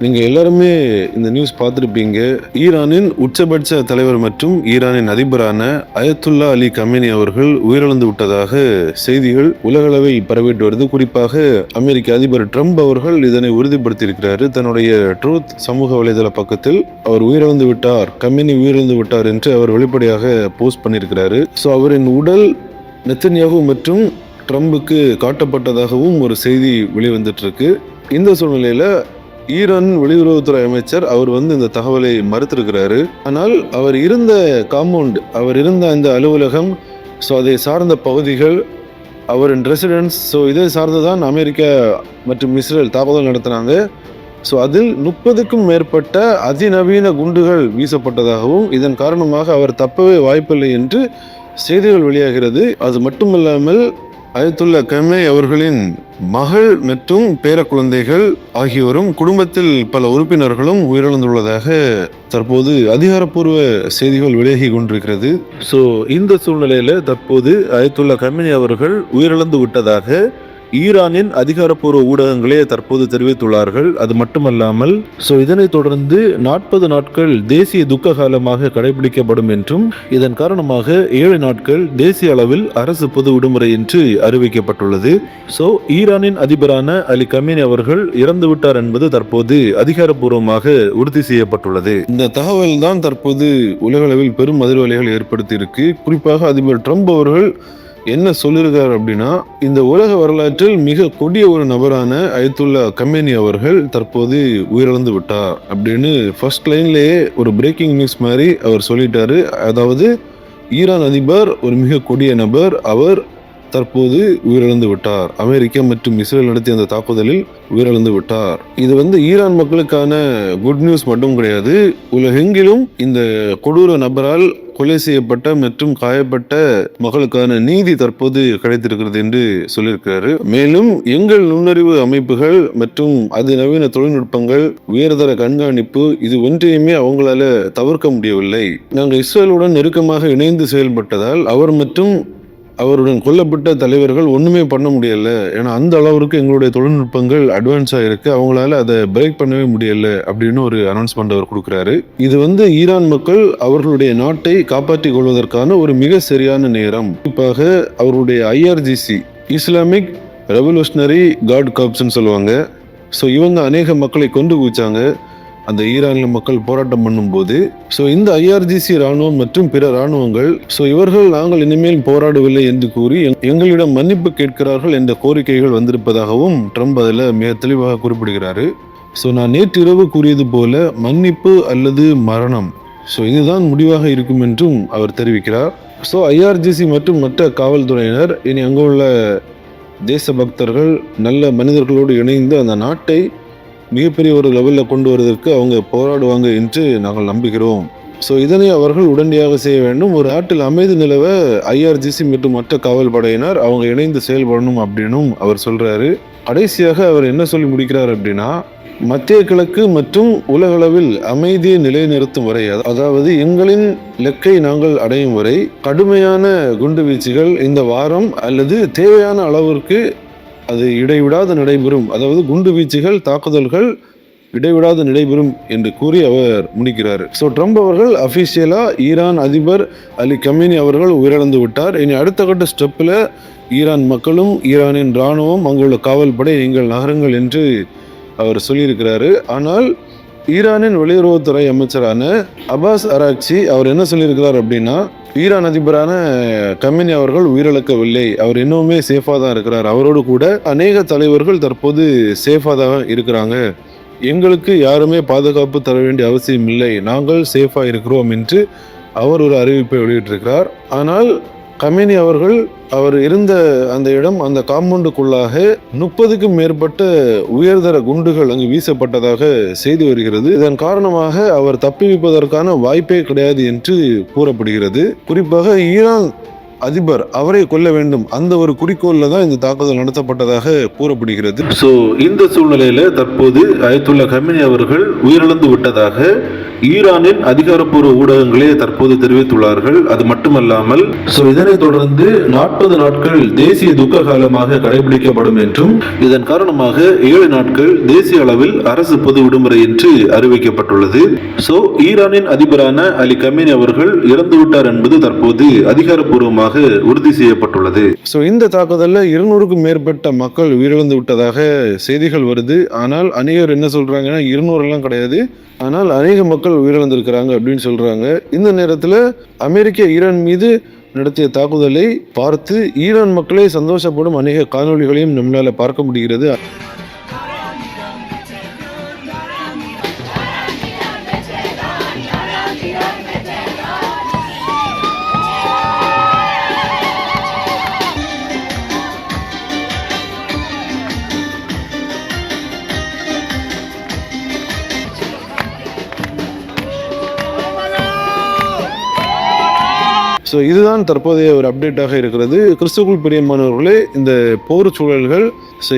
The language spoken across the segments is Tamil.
நீங்க எல்லாருமே இந்த நியூஸ் பார்த்திருப்பீங்க. ஈரானின் உச்சபட்ச தலைவர் மற்றும் ஈரானின் அதிபரான அயத்துல்லா அலி கமேனி அவர்கள் உயிரிழந்து விட்டதாக செய்திகள் உலகளவில் பரவிட்டு வருது. குறிப்பாக அமெரிக்க அதிபர் ட்ரம்ப் அவர்கள் இதனை உறுதிப்படுத்தியிருக்கிறாரு. தன்னுடைய ட்ரூத் சமூக வலைதள பக்கத்தில் அவர் உயிரிழந்து விட்டார், கமேனி உயிரிழந்து விட்டார் என்று அவர் வெளிப்படையாக போஸ்ட் பண்ணியிருக்கிறாரு. ஸோ அவரின் உடல் நெத்தன்யாகு மற்றும் ட்ரம்புக்கு காட்டப்பட்டதாகவும் ஒரு செய்தி வெளிவந்துட்டு இருக்கு. இந்த சூழ்நிலையில ஈரான் வெளியுறவுத்துறை அமைச்சர் அவர் இந்த தகவலை மறுத்திருக்கிறாரு. ஆனால் அவர் இருந்த காம்பவுண்ட், அவர் இருந்த அந்த அலுவலகம், ஸோ அதை சார்ந்த பகுதிகள், அவரின் ரெசிடென்ஸ், ஸோ இதை சார்ந்துதான் அமெரிக்கா மற்றும் இஸ்ரேல் தாக்குதல் நடத்தினாங்க. ஸோ அதில் 30க்கும் மேற்பட்ட அதிநவீன குண்டுகள் வீசப்பட்டதாகவும் இதன் காரணமாக அவர் தப்பவே வாய்ப்பில்லை என்று செய்திகள் வெளியாகிறது. அது மட்டுமல்லாமல் அயத்துல்லா கமேனி அவர்களின் மகள் மற்றும் பேர குழந்தைகள் ஆகியோரும் குடும்பத்தில் பல உறுப்பினர்களும் உயிரிழந்துள்ளதாக தற்போது அதிகாரப்பூர்வ செய்திகள் வெளியாகி கொண்டிருக்கிறது. ஸோ இந்த சூழ்நிலையில தற்போது அயத்துல்லா கமேனி அவர்கள் உயிரிழந்து விட்டதாக ஈரானின் அதிகாரப்பூர்வ ஊடகங்களே தற்போது தெரிவித்துள்ளார்கள். அது மட்டுமல்லாமல் இதனைத் தொடர்ந்து 40 நாட்கள் தேசிய துக்க காலமாக கடைபிடிக்கப்படும் என்றும் இதன் காரணமாக 7 நாட்கள் தேசிய அளவில் அரசு பொது விடுமுறை என்று அறிவிக்கப்பட்டுள்ளது. ஈரானின் அதிபரான அலி கமேனி அவர்கள் இறந்துவிட்டார் என்பது தற்போது அதிகாரப்பூர்வமாக உறுதி செய்யப்பட்டுள்ளது. இந்த தகவல் தான் தற்போது உலகளவில் பெரும் அதிர்வலைகள் ஏற்படுத்தி இருக்கு. குறிப்பாக அதிபர் ட்ரம்ப் அவர்கள் என்ன சொல்லியிருக்காரு அப்படின்னா, இந்த உலக வரலாற்றில் மிக கொடிய ஒரு நபரான அயத்துல்லா கமேனி அவர்கள் தற்போது உயிரிழந்து விட்டார் அப்படின்னு ஃபர்ஸ்ட் லைன்லேயே ஒரு பிரேக்கிங் நியூஸ் மாதிரி அவர் சொல்லிட்டாரு. அதாவது ஈரான் அதிபர் ஒரு மிக கொடிய நபர், அவர் தற்போது உயிரிழந்து விட்டார், அமெரிக்கா மற்றும் இஸ்ரேல் நடத்திய அந்த தாக்குதலில் உயிரிழந்து விட்டார். இது ஈரான் மக்களுக்கான குட் நியூஸ் மட்டும் கிடையாது, உலகெங்கிலும் இந்த கொடூர நபரால் கொலை செய்யப்பட்ட மற்றும் காயப்பட்ட மக்களுக்கான நீதி தற்போது கிடைத்திருக்கிறது என்று சொல்லியிருக்கிறாரு. மேலும் எங்கள் நுண்ணறிவு அமைப்புகள் மற்றும் அதிநவீன தொழில்நுட்பங்கள், உயர்தர கண்காணிப்பு, இது ஒன்றையுமே அவங்களால தவிர்க்க முடியவில்லை. நாங்கள் இஸ்ரேலுடன் நெருக்கமாக இணைந்து செயல்பட்டதால் அவர் மற்றும் அவருடன் கொல்லப்பட்ட தலைவர்கள் ஒண்ணுமே பண்ண முடியல. ஏன்னா அந்த அளவுக்கு எங்களுடைய தொழில்நுட்பங்கள் அட்வான்ஸா இருக்கு, அவங்களால அதை பிரேக் பண்ணவே முடியல அப்படின்னு ஒரு அனௌன்ஸ்மெண்ட் அவர் கொடுக்கிறாரு. இது ஈரான் மக்கள் அவர்களுடைய நாட்டை காப்பாற்றிக் கொள்வதற்கான ஒரு மிக சரியான நேரம். குறிப்பாக அவருடைய IRGC, இஸ்லாமிக் ரெவல்யூஷனரி கார்ட் கார்ப்ஸ்ன்னு சொல்லுவாங்க. இவங்க அநேக மக்களை கொண்டு குவிச்சாங்க அந்த ஈரானில் மக்கள் போராட்டம் பண்ணும்போது. இந்த IRGC ராணுவம் மற்றும் பிற ராணுவங்கள் இவர்கள் நாங்கள் இனிமேல் போராடவில்லை என்று கூறி எங்களிடம் மன்னிப்பு கேட்கிறார்கள் என்ற கோரிக்கைகள் வந்திருப்பதாகவும் ட்ரம்ப் அதில் மிக தெளிவாக குறிப்பிடுகிறாரு. நான் நேற்று இரவு கூறியது போல மன்னிப்பு அல்லது மரணம், இதுதான் முடிவாக இருக்கும் என்றும் அவர் தெரிவிக்கிறார். IRGC மற்றும் மற்ற காவல்துறையினர் இனி அங்குள்ள தேசபக்தர்கள் நல்ல மனிதர்களோடு இணைந்து அந்த நாட்டை மிகப்பெரிய ஒரு லெவலில் கொண்டு வருவதற்கு அவங்க போராடுவாங்க என்று நாங்கள் நம்புகிறோம். இதனை அவர்கள் உடனடியாக செய்ய வேண்டும். ஒரு நாட்டில் அமைதி நிலவ IRGC மற்றும் மற்ற காவல் படையினர் அவங்க இணைந்து செயல்படணும் அப்படின்னும் அவர் சொல்றாரு. கடைசியாக அவர் என்ன சொல்லி முடிக்கிறார் அப்படின்னா, மத்திய கிழக்கு மற்றும் உலகளவில் அமைதியை நிலைநிறுத்தும் வரை, அதாவது எங்களின் இலக்கை நாங்கள் அடையும் வரை கடுமையான குண்டு வீச்சுகள் இந்த வாரம் அல்லது தேவையான அளவிற்கு அது இடைவிடாது நடைபெறும், அதாவது குண்டு வீச்சுகள் தாக்குதல்கள் இடைவிடாது நடைபெறும் என்று கூறி அவர் முடிக்கிறார். ட்ரம்ப் அவர்கள் அபிஷியலா ஈரான் அதிபர் அலி கமேனி அவர்கள் உயிரிழந்து விட்டார், இனி அடுத்த கட்ட ஸ்டெப்பில் ஈரான் மக்களும் ஈரானின் இராணுவம் அங்குள்ள காவல் படை நீங்கள் நகருங்கள் என்று அவர் சொல்லியிருக்கிறாரு. ஆனால் ஈரானின் வெளியுறவுத்துறை அமைச்சரான அப்பாஸ் அராக்சி அவர் என்ன சொல்லியிருக்கிறார் அப்படின்னா, ஈரான் அதிபரான கமேனி அவர்கள் உயிரிழக்கவில்லை, அவர் இன்னுமே சேஃபாக தான் இருக்கிறார், அவரோடு கூட அநேக தலைவர்கள் தற்போது சேஃபாக தான் இருக்கிறாங்க, எங்களுக்கு யாருமே பாதுகாப்பு தர வேண்டிய அவசியம் இல்லை, நாங்கள் சேஃபாக இருக்கிறோம் என்று அவர் ஒரு அறிவிப்பை வெளியிட்டிருக்கிறார். ஆனால் கமேனி அவர்கள் அவர் இருந்த அந்த இடம், அந்த காம்பவுண்டுக்குள்ளாக 30க்கும் மேற்பட்ட உயர்தர குண்டுகள் அங்கு வீசப்பட்டதாக செய்தி வருகிறது. இதன் காரணமாக அவர் தப்பிவிப்பதற்கான வாய்ப்பே கிடையாது என்று கூறப்படுகிறது. குறிப்பாக ஈரான் அதிபர் அவரை கொல்ல வேண்டும், அந்த ஒரு குறிக்கோள்ல தான் இந்த தாக்குதல் நடத்தப்பட்டதாக கூறப்படுகிறது. சோ இந்த சூழ்நிலையில தற்போது அயத்துல்லா கமேனி அவர்கள் உயிரிழந்து விட்டதாக ஈரானின் அதிகாரப்பூர்வ ஊடகங்களே தற்போது தெரிவித்துள்ளார்கள். அது மட்டுமல்லாமல் இதனைத் தொடர்ந்து 40 நாட்கள் தேசிய துக்க காலமாக கடைபிடிக்கப்படும் என்றும், இதன் காரணமாக 7 நாட்கள் தேசிய அளவில் அரசு பொது விடுமுறை என்று அறிவிக்கப்பட்டுள்ளது. ஈரானின் அதிபரான அலி கமேனி அவர்கள் இறந்துவிட்டார் என்பது தற்போது அதிகாரப்பூர்வமாக உறுதி செய்யப்பட்டுள்ளது. இந்த தாக்குதல்ல 200க்கும் மேற்பட்ட மக்கள் உயிரிழந்து விட்டதாக செய்திகள் வருது. ஆனால் அநேகர் என்ன சொல்றாங்கன்னா 200 எல்லாம் கிடையாது, ஆனால் அநேக மக்கள் உயிரிழந்திருக்கிறாங்க அப்படின்னு சொல்றாங்க. இந்த நேரத்தில் அமெரிக்கா ஈரான் மீது நடத்திய தாக்குதலை பார்த்து ஈரான் மக்களே சந்தோஷப்படும் அநேக காணொளிகளையும் நம்மளால பார்க்க முடிகிறது. இதுதான் தற்போதைய ஒரு அப்டேட்டாக இருக்கிறது. கிறிஸ்துவுக்குள் பிரியமானவர்களே, இந்த போர் சூழல்கள்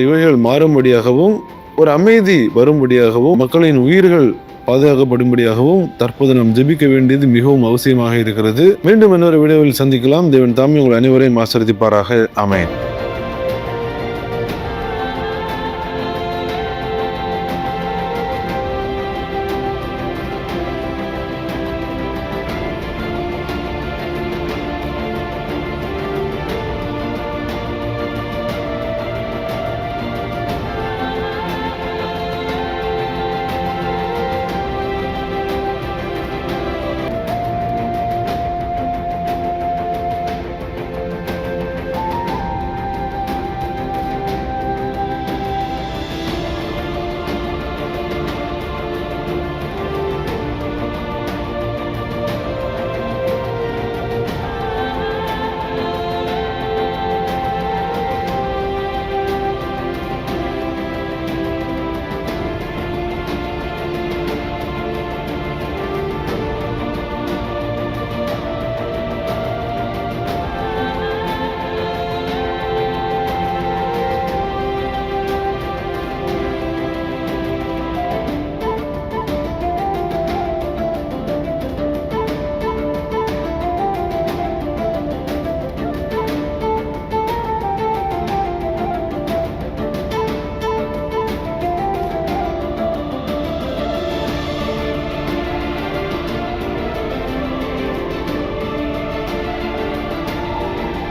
இவைகள் மாறும்படியாகவும் ஒரு அமைதி வரும்படியாகவும் மக்களின் உயிர்கள் பாதுகாக்கப்படும்படியாகவும் தற்போது நாம் ஜெபிக்க வேண்டியது மிகவும் அவசியமாக இருக்கிறது. மீண்டும் இன்னொரு வீடியோவில் சந்திக்கலாம். தேவன் தாமே உங்கள் அனைவரையும் ஆசீர்வதிப்பாராக. ஆமென்.